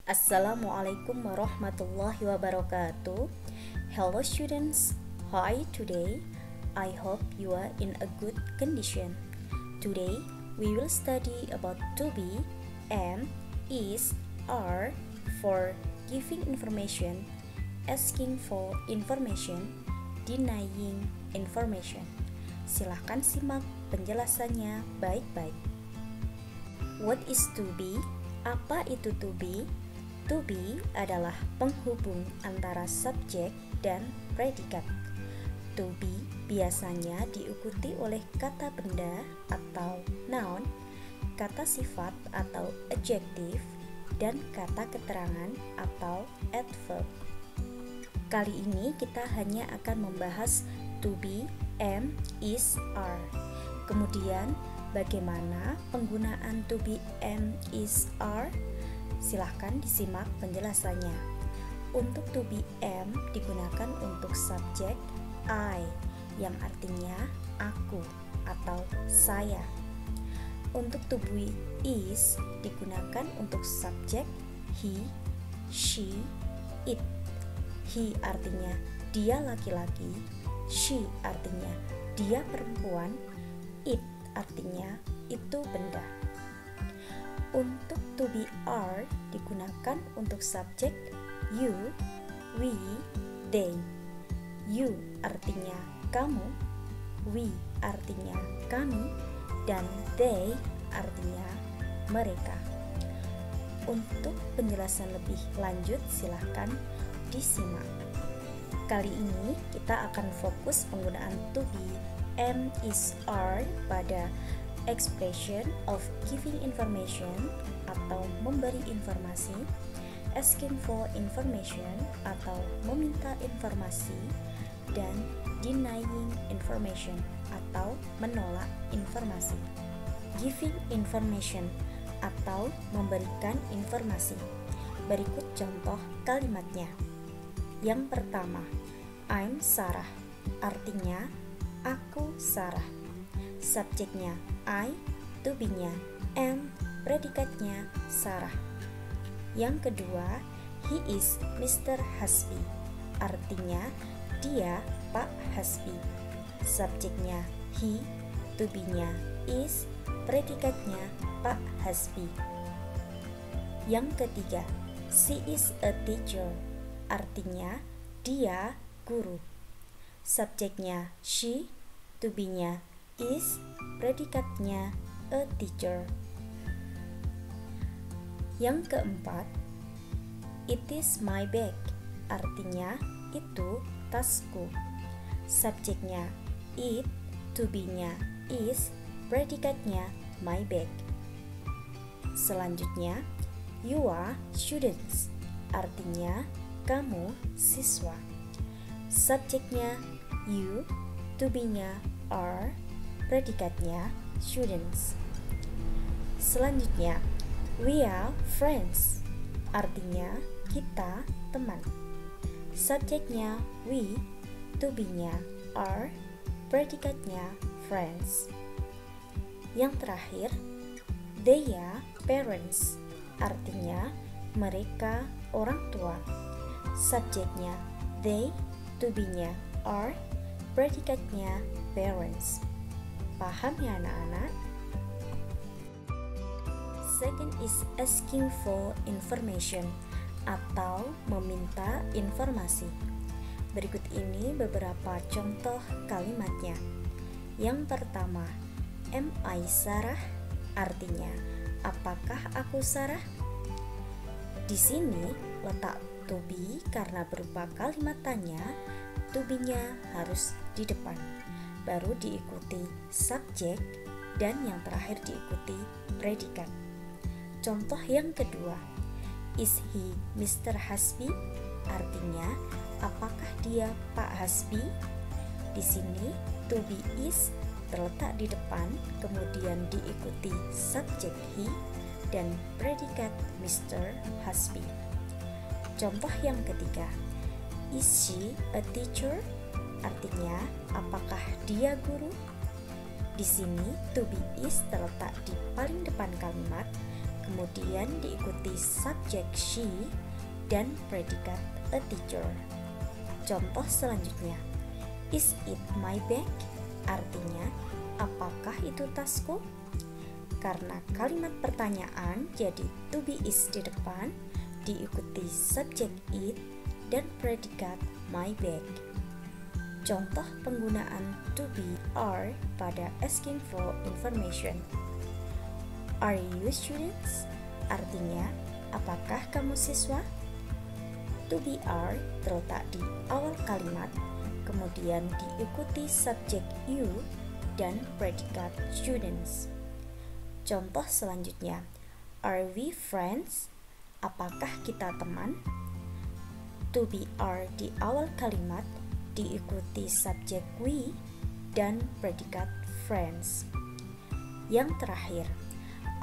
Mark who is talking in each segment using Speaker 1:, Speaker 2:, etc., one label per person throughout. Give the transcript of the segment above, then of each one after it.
Speaker 1: Assalamualaikum warahmatullahi wabarakatuh. Hello students, how are you today? I hope you are in a good condition. Today we will study about to be, am, is, are for giving information, asking for information, denying information. Silahkan simak penjelasannya baik-baik. What is to be? Apa itu to be? To be adalah penghubung antara subjek dan predikat. To be biasanya diikuti oleh kata benda atau noun, kata sifat atau adjective, dan kata keterangan atau adverb. Kali ini kita hanya akan membahas to be, am, is, are. Kemudian bagaimana penggunaan to be, am, is, are? Silahkan disimak penjelasannya. Untuk to be, am digunakan untuk subjek I yang artinya aku atau saya. Untuk to be, is digunakan untuk subjek he, she, it. He artinya dia laki-laki, she artinya dia perempuan, it artinya itu benda. Untuk to be, are digunakan untuk subjek you, we, they. You artinya kamu, we artinya kami, dan they artinya mereka. Untuk penjelasan lebih lanjut silahkan disimak. Kali ini kita akan fokus penggunaan to be, am, is, are pada expression of giving information atau memberi informasi, asking for information atau meminta informasi, dan denying information atau menolak informasi. Giving information atau memberikan informasi. Berikut contoh kalimatnya. Yang pertama, I'm Sarah, artinya aku Sarah. Subjeknya I, to be-nya am, predikatnya Sarah. Yang kedua, he is Mr. Hasbi, artinya dia Pak Hasbi. Subjeknya he, to be-nya is, predikatnya Pak Hasbi. Yang ketiga, she is a teacher, artinya dia guru. Subjeknya she, to be-nya is, predikatnya a teacher. Yang keempat, it is my bag, artinya itu tasku. Subjeknya it, to be-nya is, predikatnya my bag. Selanjutnya, you are students, artinya kamu siswa. Subjeknya you, to be-nya are, predikatnya students. Selanjutnya, we are friends, artinya kita teman. Subjeknya we, to be-nya are, predikatnya friends. Yang terakhir, they are parents, artinya mereka orang tua. Subjeknya they, to be-nya are, predikatnya parents. Paham ya anak-anak? Second is asking for information atau meminta informasi. Berikut ini beberapa contoh kalimatnya. Yang pertama, am I Sarah? Artinya, apakah aku Sarah? Di sini letak to be karena berupa kalimat tanya, to be-nya harus di depan, baru diikuti subjek, dan yang terakhir diikuti predikat. Contoh yang kedua, is he Mr. Hasbi? Artinya, apakah dia Pak Hasbi? Di sini to be is terletak di depan, kemudian diikuti subjek he dan predikat Mr. Hasbi. Contoh yang ketiga, is she a teacher? Artinya, apakah dia guru? Di sini to be is terletak di paling depan kalimat kemudian diikuti subjek she dan predikat a teacher. Contoh selanjutnya, is it my bag? Artinya, apakah itu tasku? Karena kalimat pertanyaan jadi to be is di depan, diikuti subjek it dan predikat my bag. Contoh penggunaan to be are pada asking for information. Are you students? Artinya, apakah kamu siswa? To be are terletak di awal kalimat, kemudian diikuti subjek you dan predikat students. Contoh selanjutnya, are we friends? Apakah kita teman? To be are di awal kalimat, diikuti subjek we dan predikat friends. Yang terakhir,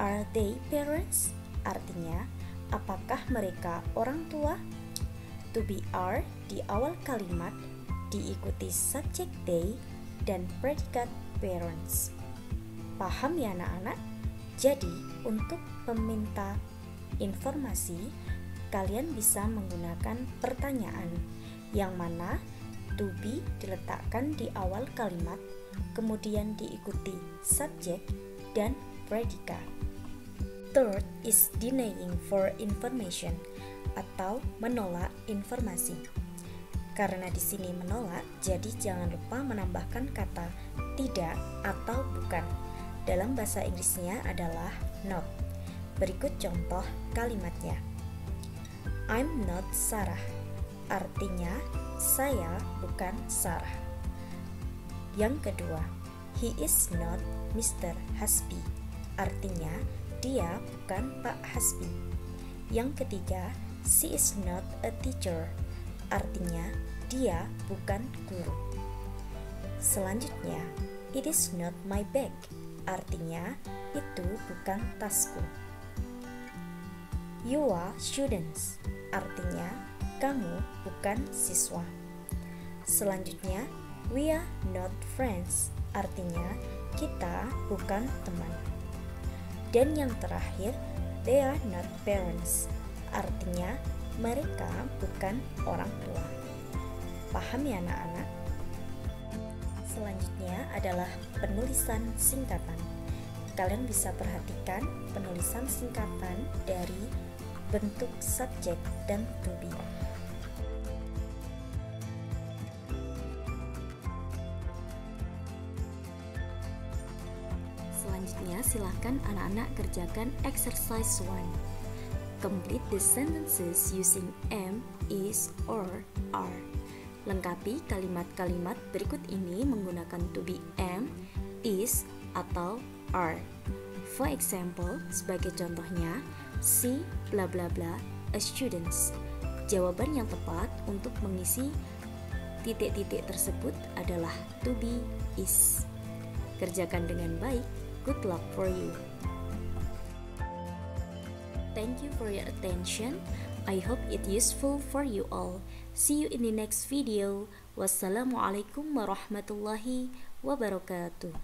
Speaker 1: are they parents? Artinya, apakah mereka orang tua? To be are di awal kalimat, diikuti subjek they dan predikat parents. Paham ya anak-anak? Jadi, untuk meminta informasi, kalian bisa menggunakan pertanyaan yang mana to be diletakkan di awal kalimat, kemudian diikuti subjek dan predikat. Third is denying for information atau menolak informasi. Karena di sini menolak, jadi jangan lupa menambahkan kata tidak atau bukan. Dalam bahasa Inggrisnya adalah not. Berikut contoh kalimatnya. I'm not Sarah. Artinya, saya bukan Sarah. Yang kedua, he is not Mr. Hasbi. Artinya, dia bukan Pak Hasbi. Yang ketiga, she is not a teacher. Artinya, dia bukan guru. Selanjutnya, it is not my bag. Artinya, itu bukan tasku. You are students. Artinya, kamu bukan siswa. Selanjutnya, we are not friends. Artinya, kita bukan teman. Dan yang terakhir, they are not parents. Artinya, mereka bukan orang tua. Paham ya anak-anak? Selanjutnya adalah penulisan singkatan. Kalian bisa perhatikan penulisan singkatan dari bentuk subjek dan to be. Selanjutnya silakan anak-anak kerjakan exercise 1. Complete the sentences using am, is, or, are. Lengkapi kalimat-kalimat berikut ini menggunakan to be am, is, atau are. For example, sebagai contohnya, she bla bla bla a students. Jawaban yang tepat untuk mengisi titik-titik tersebut adalah to be is. Kerjakan dengan baik. Good luck for you. Thank you for your attention. I hope it useful for you all. See you in the next video. Wassalamualaikum warahmatullahi wabarakatuh.